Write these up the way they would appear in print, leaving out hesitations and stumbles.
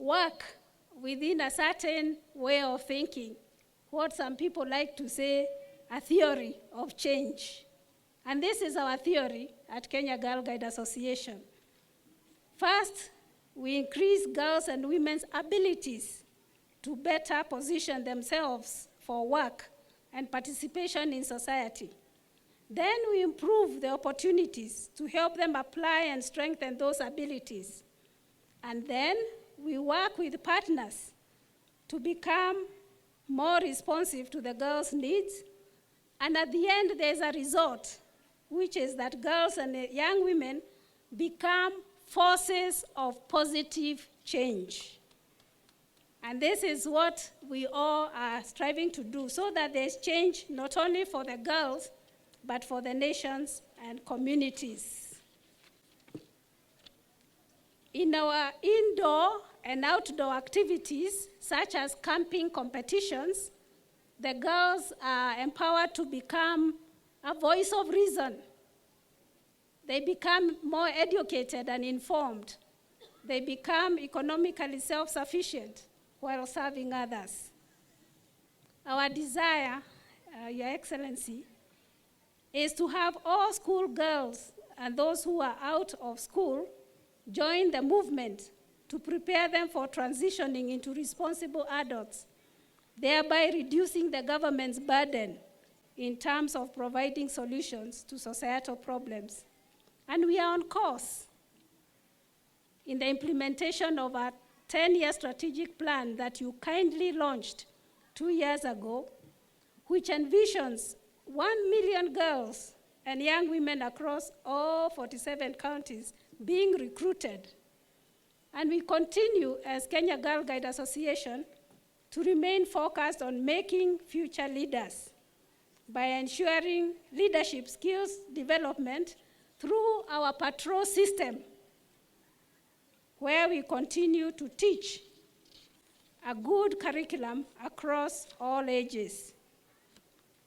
work within a certain way of thinking, what some people like to say, a theory of change. And this is our theory at Kenya Girl Guide Association. First, we increase girls' and women's abilities to better position themselves for work and participation in society. Then we improve the opportunities to help them apply and strengthen those abilities. And then we work with partners to become more responsive to the girls' needs. And at the end, there's a result, which is that girls and young women become forces of positive change. And this is what we all are striving to do, so that there's change not only for the girls, but for the nations and communities. In our indoor and outdoor activities, such as camping competitions, the girls are empowered to become a voice of reason. They become more educated and informed. They become economically self-sufficient while serving others. Our desire, Your Excellency, is to have all school girls and those who are out of school join the movement to prepare them for transitioning into responsible adults, thereby reducing the government's burden in terms of providing solutions to societal problems. And we are on course in the implementation of our 10-year strategic plan that you kindly launched 2 years ago, which envisions 1 million girls and young women across all 47 counties being recruited. And we continue as Kenya Girl Guide Association to remain focused on making future leaders by ensuring leadership skills development through our patrol system, where we continue to teach a good curriculum across all ages.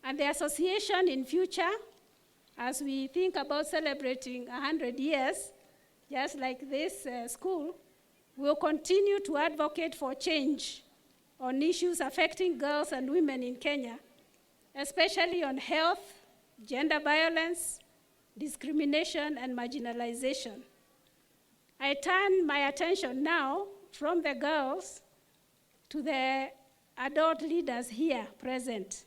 And the association in future, as we think about celebrating 100 years, just like this school, will continue to advocate for change on issues affecting girls and women in Kenya, especially on health, gender violence, discrimination, and marginalization. I turn my attention now from the girls to the adult leaders here present.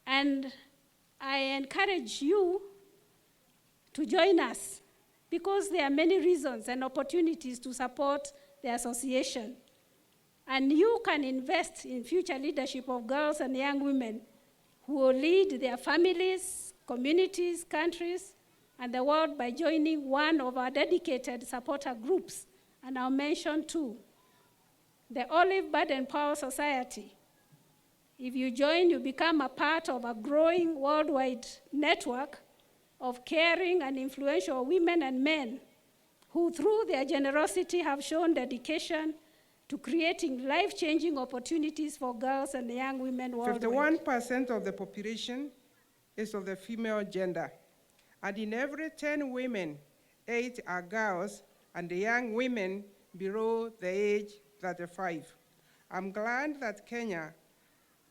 And I encourage you to join us, because there are many reasons and opportunities to support the association. And you can invest in future leadership of girls and young women who will lead their families, communities, countries, and the world by joining one of our dedicated supporter groups. And I'll mention two. The Olive Bud and Power Society. If you join, you become a part of a growing worldwide network of caring and influential women and men who, through their generosity, have shown dedication to creating life-changing opportunities for girls and young women worldwide. 51% of the population is of the female gender, and in every 10 women, 8 are girls and the young women below the age 35. I'm glad that Kenya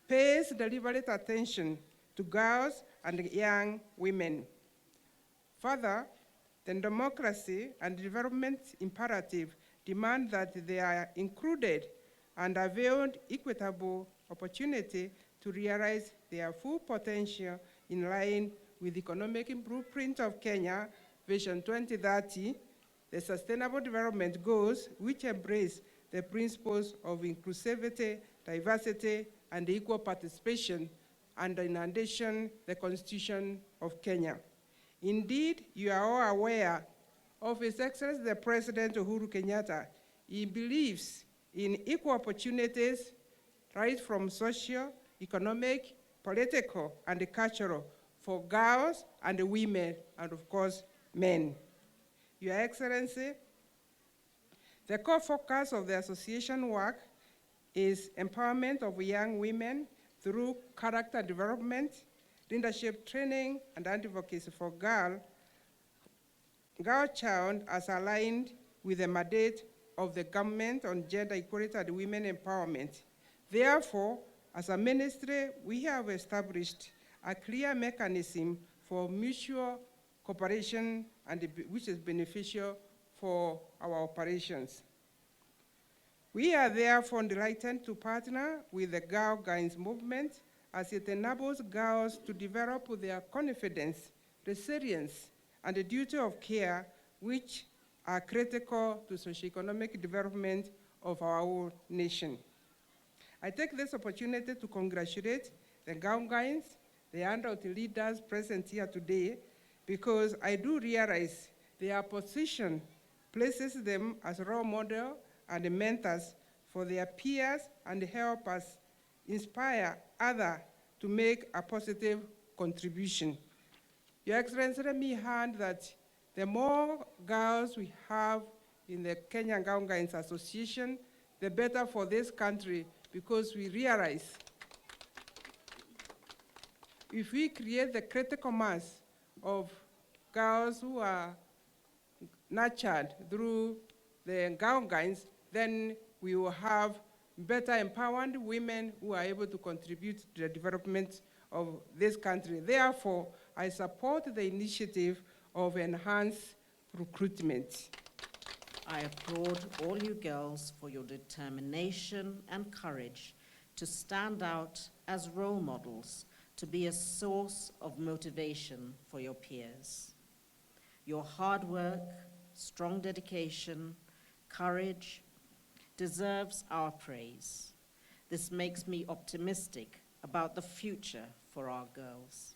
pays deliberate attention to girls and young women. Further, the democracy and development imperative demand that they are included and availed equitable opportunity to realize their full potential in line with the economic blueprint of Kenya, Vision 2030, the Sustainable Development Goals, which embrace the principles of inclusivity, diversity, and equal participation, and in addition, the Constitution of Kenya. Indeed, you are all aware of His Excellency the President Uhuru Kenyatta. He believes in equal opportunities, right from social, economic, political, and cultural, for girls and women, and of course, men. Your Excellency, the core focus of the association work is empowerment of young women through character development, leadership training, and advocacy for girl child as aligned with the mandate of the government on gender equality and women empowerment. Therefore, as a ministry, we have established a clear mechanism for mutual cooperation and which is beneficial for our operations. We are therefore delighted to partner with the Girl Guides movement as it enables girls to develop their confidence, resilience, and the duty of care, which are critical to socioeconomic development of our whole nation. I take this opportunity to congratulate the Girl Guides, the adult leaders present here today, because I do realize their position places them as role model and mentors for their peers and help us inspire others to make a positive contribution. Your Excellency, let me add that the more girls we have in the Kenyan Girl Guides Association, the better for this country, because we realize if we create the critical mass of girls who are nurtured through the Girl Guides, then we will have better empowered women who are able to contribute to the development of this country. Therefore, I support the initiative of enhanced recruitment. I applaud all you girls for your determination and courage to stand out as role models, to be a source of motivation for your peers. Your hard work, strong dedication, courage deserves our praise. This makes me optimistic about the future for our girls.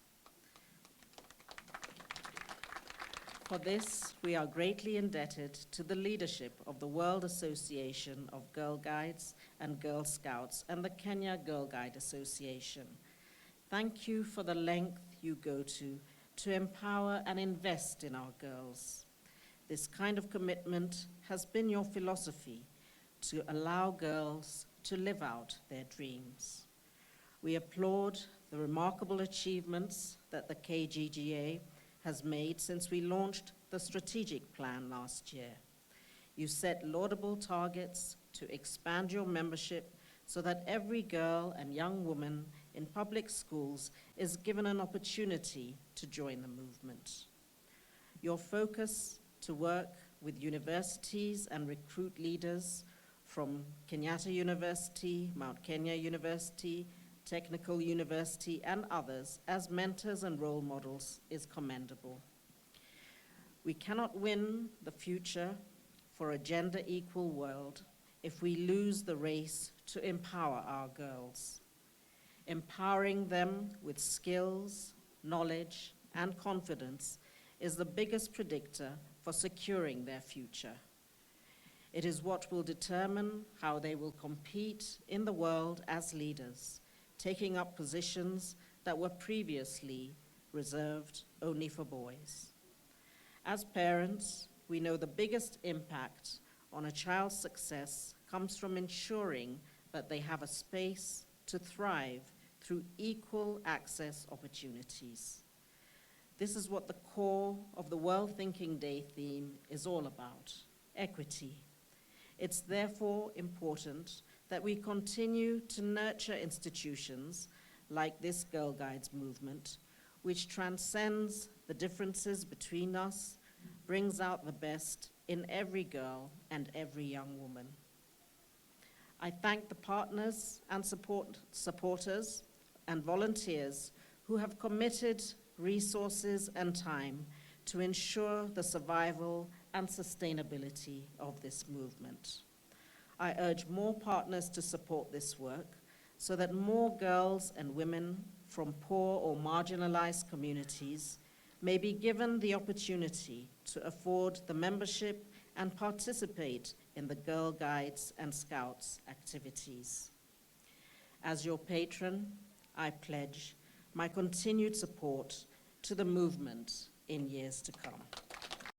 For this, we are greatly indebted to the leadership of the World Association of Girl Guides and Girl Scouts and the Kenya Girl Guide Association. Thank you for the length you go to empower and invest in our girls. This kind of commitment has been your philosophy, to allow girls to live out their dreams. We applaud the remarkable achievements that the KGGA has made since we launched the strategic plan last year. You set laudable targets to expand your membership so that every girl and young woman in public schools is given an opportunity to join the movement. Your focus to work with universities and recruit leaders from Kenyatta University, Mount Kenya University, Technical University, and others as mentors and role models is commendable. We cannot win the future for a gender-equal world if we lose the race to empower our girls. Empowering them with skills, knowledge, and confidence is the biggest predictor for securing their future. It is what will determine how they will compete in the world as leaders, taking up positions that were previously reserved only for boys. As parents, we know the biggest impact on a child's success comes from ensuring that they have a space to thrive through equal access opportunities. This is what the core of the World Thinking Day theme is all about: equity. It's therefore important that we continue to nurture institutions like this Girl Guides movement, which transcends the differences between us, brings out the best in every girl and every young woman. I thank the partners and supporters and volunteers who have committed resources and time to ensure the survival and sustainability of this movement. I urge more partners to support this work so that more girls and women from poor or marginalized communities may be given the opportunity to afford the membership and participate in the Girl Guides and Scouts activities. As your patron, I pledge my continued support to the movement in years to come.